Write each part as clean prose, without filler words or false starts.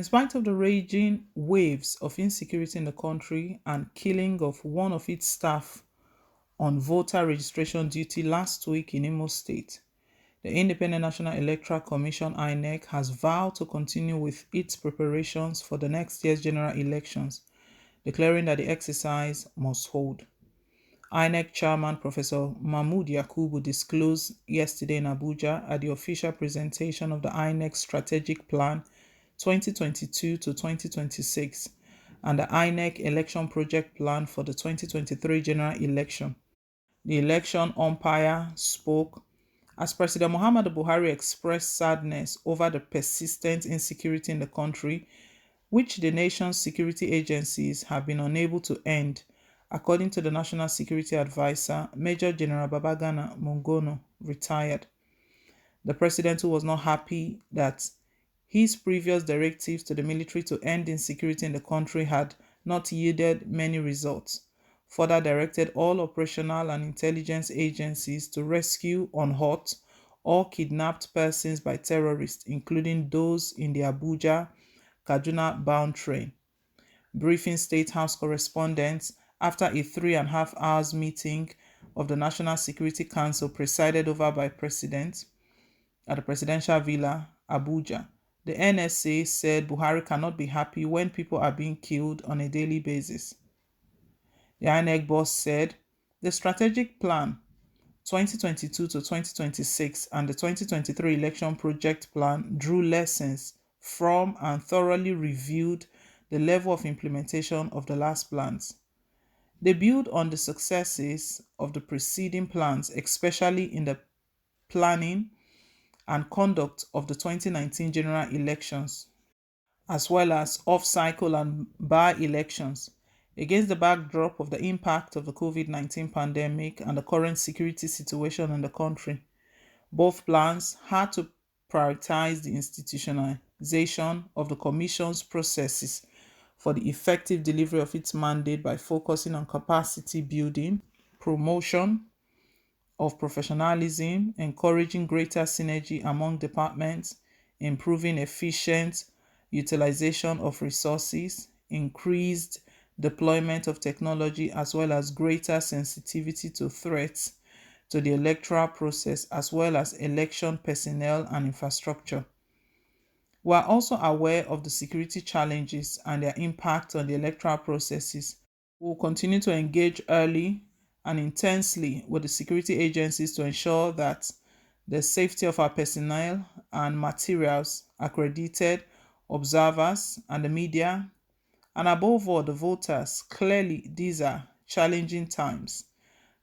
In spite of the raging waves of insecurity in the country and killing of one of its staff on voter registration duty last week in Imo State, the Independent National Electoral Commission (INEC) has vowed to continue with its preparations for the next year's general elections, declaring that the exercise must hold. INEC Chairman Professor Mahmood Yakubu disclosed yesterday in Abuja at the official presentation of the INEC Strategic Plan 2022 to 2026 and the INEC Election Project Plan for the 2023 general election. The election umpire spoke as President Muhammadu Buhari expressed sadness over the persistent insecurity in the country, which the nation's security agencies have been unable to end, according to the National Security Advisor, Major General Babagana Mongono, retired. The president, who was not happy that his previous directives to the military to end insecurity in the country had not yielded many results, further directed all operational and intelligence agencies to rescue unhurt or kidnapped persons by terrorists, including those in the Abuja-Kaduna-bound train. Briefing State House correspondents after a 3.5 hours meeting of the National Security Council presided over by President at the Presidential Villa, Abuja. The NSA said Buhari cannot be happy when people are being killed on a daily basis. The INEC boss said the strategic plan 2022 to 2026 and the 2023 election project plan drew lessons from and thoroughly reviewed the level of implementation of the last plans. They build on the successes of the preceding plans, especially in the planning and conduct of the 2019 general elections, as well as off-cycle and by-elections, against the backdrop of the impact of the COVID-19 pandemic and the current security situation in the country. Both plans had to prioritize the institutionalization of the Commission's processes for the effective delivery of its mandate by focusing on capacity building, promotion of professionalism, encouraging greater synergy among departments, improving efficient utilization of resources, increased deployment of technology, as well as greater sensitivity to threats to the electoral process, as well as election personnel and infrastructure. We are also aware of the security challenges and their impact on the electoral processes. We will continue to engage early and intensely with the security agencies to ensure that the safety of our personnel and materials, accredited observers, and the media, and above all, the voters. Clearly, these are challenging times,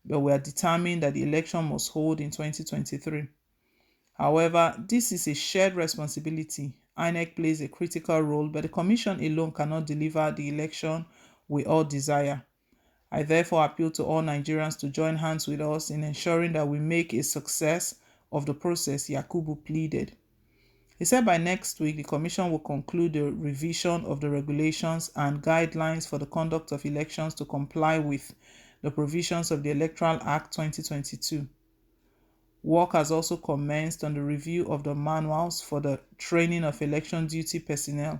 but we are determined that the election must hold in 2023. However, this is a shared responsibility. INEC plays a critical role, but the Commission alone cannot deliver the election we all desire. I therefore appeal to all Nigerians to join hands with us in ensuring that we make a success of the process, Yakubu pleaded. He said by next week, the Commission will conclude the revision of the regulations and guidelines for the conduct of elections to comply with the provisions of the Electoral Act 2022. Work has also commenced on the review of the manuals for the training of election duty personnel.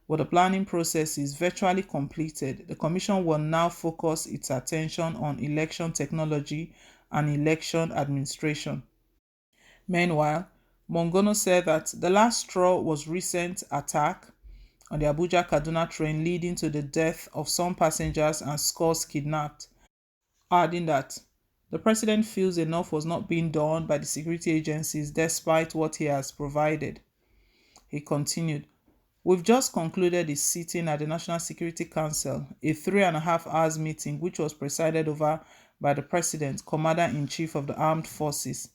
With the planning process is virtually completed, the Commission will now focus its attention on election technology and election administration. Meanwhile, Mongono said that the last straw was recent attack on the Abuja-Kaduna train leading to the death of some passengers and scores kidnapped, adding that the president feels enough was not being done by the security agencies despite what he has provided. He continued, "We've just concluded a sitting at the National Security Council, a 3.5 hours meeting which was presided over by the President, Commander-in-Chief of the Armed Forces.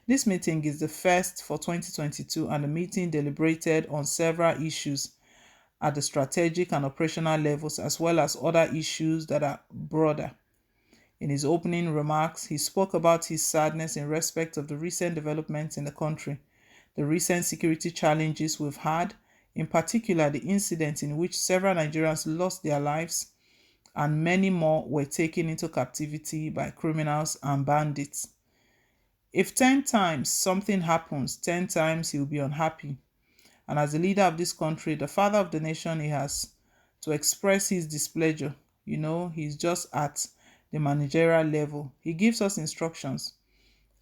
This meeting is the first for 2022 and the meeting deliberated on several issues at the strategic and operational levels as well as other issues that are broader." In his opening remarks, he spoke about his sadness in respect of the recent developments in the country, the recent security challenges we've had, in particular the incident in which several Nigerians lost their lives and many more were taken into captivity by criminals and bandits. If 10 times something happens, 10 times he will be unhappy. And as the leader of this country, the father of the nation, he has to express his displeasure. He's just at the managerial level. He gives us instructions,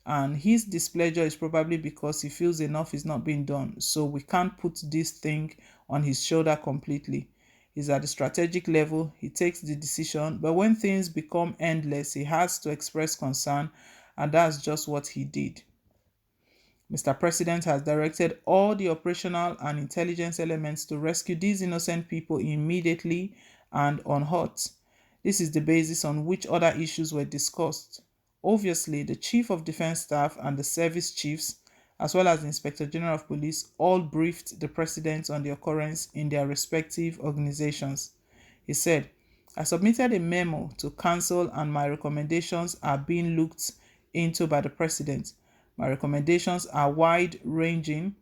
and his displeasure is probably because he feels enough is not being done. So we can't put this thing on his shoulder completely. He's at the strategic level, he takes the decision, but when things become endless, he has to express concern, and that's just what he did. Mr. President has directed all the operational and intelligence elements to rescue these innocent people immediately and unhurt. This is the basis on which other issues were discussed. Obviously, the Chief of Defense Staff and the service chiefs, as well as the Inspector General of Police, all briefed the President on the occurrence in their respective organizations. He said, I submitted a memo to Council and my recommendations are being looked into by the President. My recommendations are wide-ranging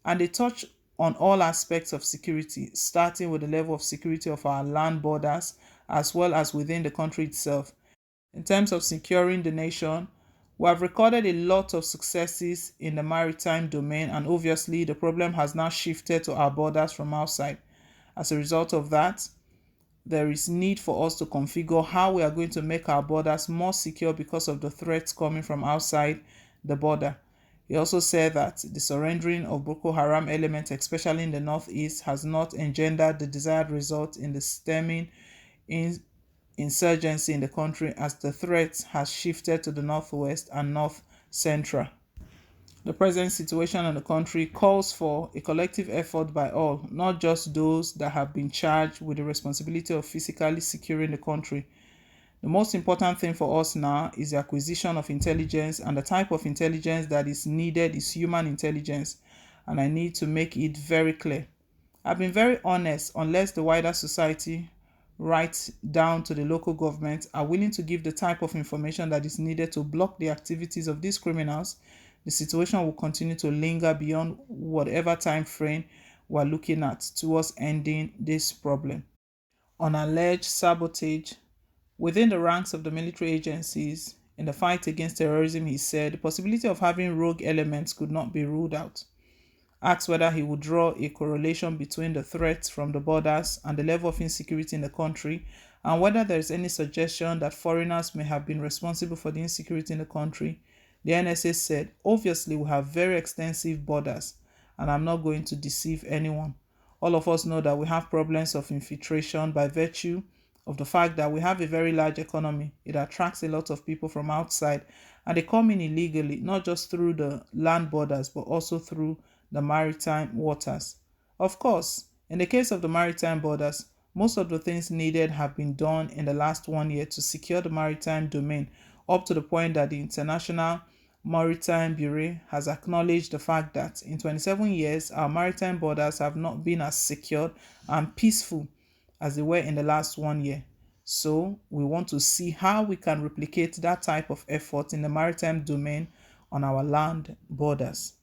and they touch on all aspects of security, starting with the level of security of our land borders as well as within the country itself. In terms of securing the nation, we have recorded a lot of successes in the maritime domain, and obviously the problem has now shifted to our borders from outside. As a result of that, there is need for us to configure how we are going to make our borders more secure because of the threats coming from outside the border. He also said that the surrendering of Boko Haram elements, especially in the northeast, has not engendered the desired result in the stemming insurgency in the country, as the threat has shifted to the northwest and north central. The present situation in the country calls for a collective effort by all, not just those that have been charged with the responsibility of physically securing the country. The most important thing for us now is the acquisition of intelligence, and the type of intelligence that is needed is human intelligence, and I need to make it very clear. I've been very honest, unless the wider society, right down to the local government, are willing to give the type of information that is needed to block the activities of these criminals, the situation will continue to linger beyond whatever time frame we're looking at towards ending this problem. On alleged sabotage within the ranks of the military agencies in the fight against terrorism, he said the possibility of having rogue elements could not be ruled out. Asked whether he would draw a correlation between the threats from the borders and the level of insecurity in the country, and whether there is any suggestion that foreigners may have been responsible for the insecurity in the country, the NSA said, obviously we have very extensive borders, and I'm not going to deceive anyone. All of us know that we have problems of infiltration by virtue of the fact that we have a very large economy. It attracts a lot of people from outside, and they come in illegally, not just through the land borders, but also through the maritime waters. Of course, in the case of the maritime borders, most of the things needed have been done in the last 1 year to secure the maritime domain, up to the point that the International Maritime Bureau has acknowledged the fact that in 27 years, our maritime borders have not been as secured and peaceful as they were in the last 1 year. So we want to see how we can replicate that type of effort in the maritime domain on our land borders.